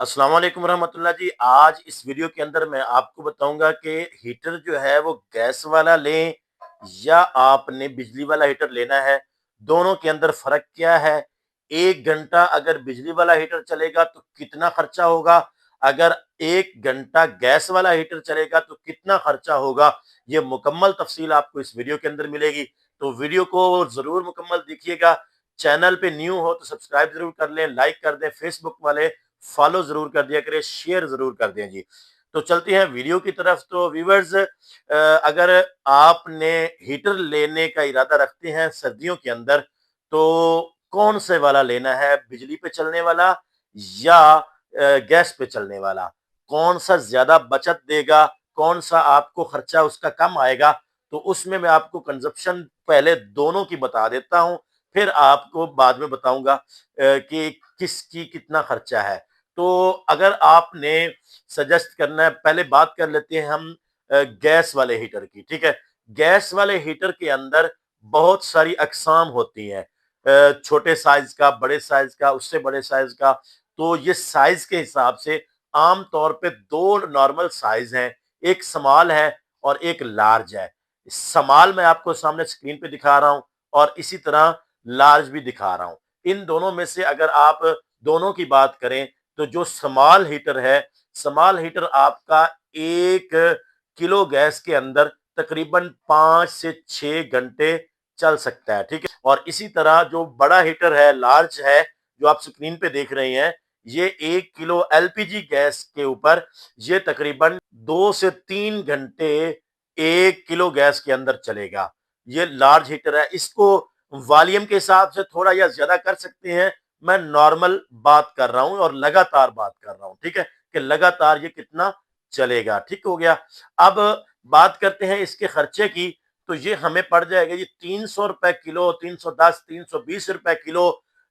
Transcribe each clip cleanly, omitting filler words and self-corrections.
अस्सलाम वालेकुम रहमतुल्लाह जी। आज इस वीडियो के अंदर मैं आपको बताऊंगा कि हीटर जो है वो गैस वाला लें या आपने बिजली वाला हीटर लेना है। दोनों के अंदर फर्क क्या है? 1 घंटा अगर बिजली वाला हीटर चलेगा तो कितना खर्चा होगा? अगर 1 घंटा गैस वाला हीटर चलेगा तो कितना खर्चा होगा? ये मुकम्मल तफसील आपको इस वीडियो के अंदर मिलेगी, तो वीडियो को जरूर मुकम्मल देखिएगा। चैनल पे न्यू हो तो सब्सक्राइब जरूर कर लें, लाइक कर दें, फेसबुक वाले फॉलो जरूर कर दिया करें, शेयर जरूर कर दें जी। तो चलते हैं वीडियो की तरफ। तो व्यूवर्स, अगर आपने हीटर लेने का इरादा रखते हैं सर्दियों के अंदर, तो कौन से वाला लेना है? बिजली पे चलने वाला या गैस पे चलने वाला? कौन सा ज्यादा बचत देगा? कौन सा आपको खर्चा उसका कम आएगा? तो उसमें मैं आपको कंजप्शन पहले दोनों की बता देता हूं, फिर आपको बाद में बताऊंगा कि किसकी कितना खर्चा है। तो अगर आपने सजेस्ट करना है, पहले बात कर लेते हैं हम गैस वाले हीटर की। ठीक है, गैस वाले हीटर के अंदर बहुत सारी अकसाम होती हैं, छोटे साइज का, बड़े साइज का, उससे बड़े साइज का। तो ये साइज के हिसाब से आम तौर पे दो नॉर्मल साइज हैं, एक स्मॉल है और एक लार्ज है। स्मॉल मैं आपको सामने स्क्रीन पे दिखा रहा हूं और इसी तरह लार्ज भी दिखा रहा हूं। इन दोनों में से अगर आप दोनों की बात करें तो जो स्मॉल हीटर है, स्मॉल हीटर आपका 1 किलो गैस के अंदर तकरीबन 5 से 6 घंटे चल सकता है। ठीक है, और इसी तरह जो बड़ा हीटर है, लार्ज है, जो आप स्क्रीन पे देख रहे हैं, ये 1 किलो एलपीजी गैस के ऊपर ये तकरीबन 2 से 3 घंटे 1 किलो गैस के अंदर चलेगा। ये लार्ज हीटर है। इसको वॉल्यूम के हिसाब से थोड़ा या ज्यादा कर सकते हैं। मैं नॉर्मल बात कर रहा हूं और लगातार बात कर रहा हूं। ठीक है, कि लगातार ये कितना चलेगा। ठीक हो गया। अब बात करते हैं इसके खर्चे की। तो ये हमें पड़ जाएगा जी 300 रुपए किलो, 310, 320 रुपए किलो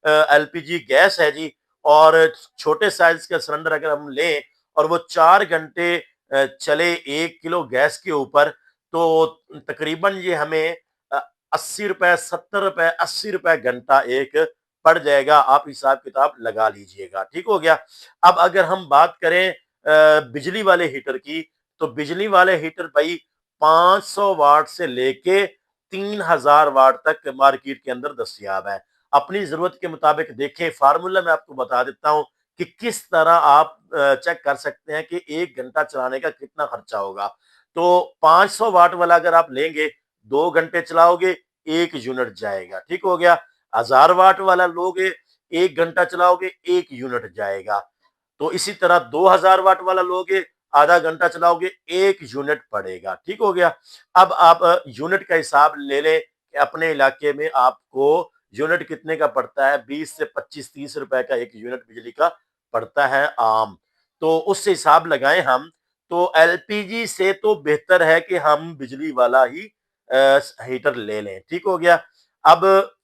एलपीजी गैस है जी। और छोटे साइज का सिलेंडर अगर हम लें और वो 4 घंटे चले 1 किलो गैस के ऊपर, तो तकरीबन ये हमें 80 रुपए, 70 रुपए, 80 रुपए घंटा एक पड़ जाएगा। आप हिसाब किताब लगा लीजिएगा। ठीक हो गया। अब अगर हम बात करें बिजली वाले हीटर की, तो बिजली वाले हीटर भाई 500 वाट से लेके 3000 वाट तक मार्केट के अंदर दस्तयाब है। अपनी जरूरत के मुताबिक देखें। फार्मूला मैं आपको बता देता हूं कि किस तरह आप चेक कर सकते हैं कि 1 घंटा चलाने का कितना खर्चा होगा। तो 500 वाट वाला अगर आप लेंगे, 2 घंटे चलाओगे, 1 यूनिट जाएगा। ठीक हो गया। 1000 वाट वाला लोगे, 1 घंटा चलाओगे, 1 यूनिट जाएगा। तो इसी तरह 2000 वाट वाला लोगे, आधा घंटा चलाओगे, 1 यूनिट पड़ेगा। ठीक हो गया। अब आप यूनिट का हिसाब ले लें कि अपने इलाके में आपको यूनिट कितने का पड़ता है। 20 से 25, 30 रुपए का 1 यूनिट बिजली का पड़ता है आम। तो उससे हिसाब लगाएं हम। तो एलपीजी से तो बेहतर है कि हम बिजली वाला ही हीटर ले लें। ठीक हो गया। अब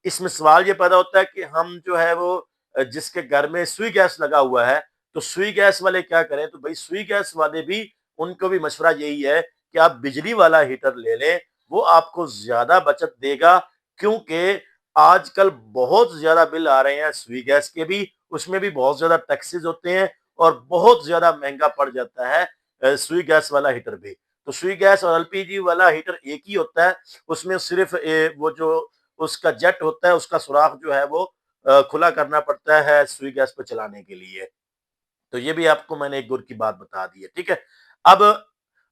इसमें सवाल ये पैदा होता है कि हम जो है वो जिसके घर में सुई गैस लगा हुआ है, तो सुई गैस वाले क्या करें? तो भाई सुई गैस वाले भी, उनको भी मशवरा यही है कि आप बिजली वाला हीटर ले लें, वो आपको ज्यादा बचत देगा। क्योंकि आजकल बहुत ज्यादा बिल आ रहे हैं सुई गैस के भी, उसमें भी बहुत ज्यादा टैक्सेस होते हैं और बहुत ज्यादा महंगा पड़ जाता है सुई गैस वाला हीटर भी। तो सुई गैस और एलपीजी वाला हीटर एक ही होता है। उसमें सिर्फ वो जो उसका जेट होता है, उसका सुराख जो है वो खुला करना पड़ता है सुई गैस पे चलाने के लिए। तो ये भी आपको मैंने एक गुर की बात बता दी है। ठीक है। अब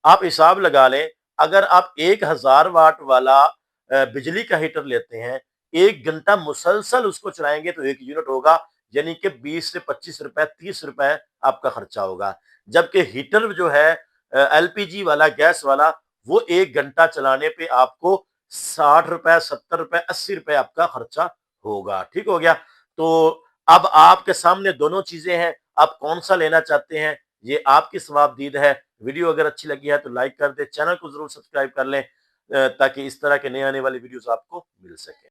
आप हिसाब लगा लें, अगर आप 1000 वाट वाला बिजली का हीटर लेते हैं, 1 घंटा मुसलसल उसको चलाएंगे तो 1 यूनिट होगा, यानी कि 20 से 25 रुपए, 30 रुपए आपका खर्चा होगा। जबकि हीटर जो है एलपीजी वाला, गैस वाला, वो 1 घंटा चलाने पे आपको 60 रुपए, 70 रुपए, 80 रुपए आपका खर्चा होगा। ठीक हो गया। तो अब आपके सामने दोनों चीजें हैं, आप कौन सा लेना चाहते हैं ये आपकी सवाबदीद है। वीडियो अगर अच्छी लगी है तो लाइक कर दे, चैनल को जरूर सब्सक्राइब कर लें ताकि इस तरह के नए आने वाली वीडियोस आपको मिल सके।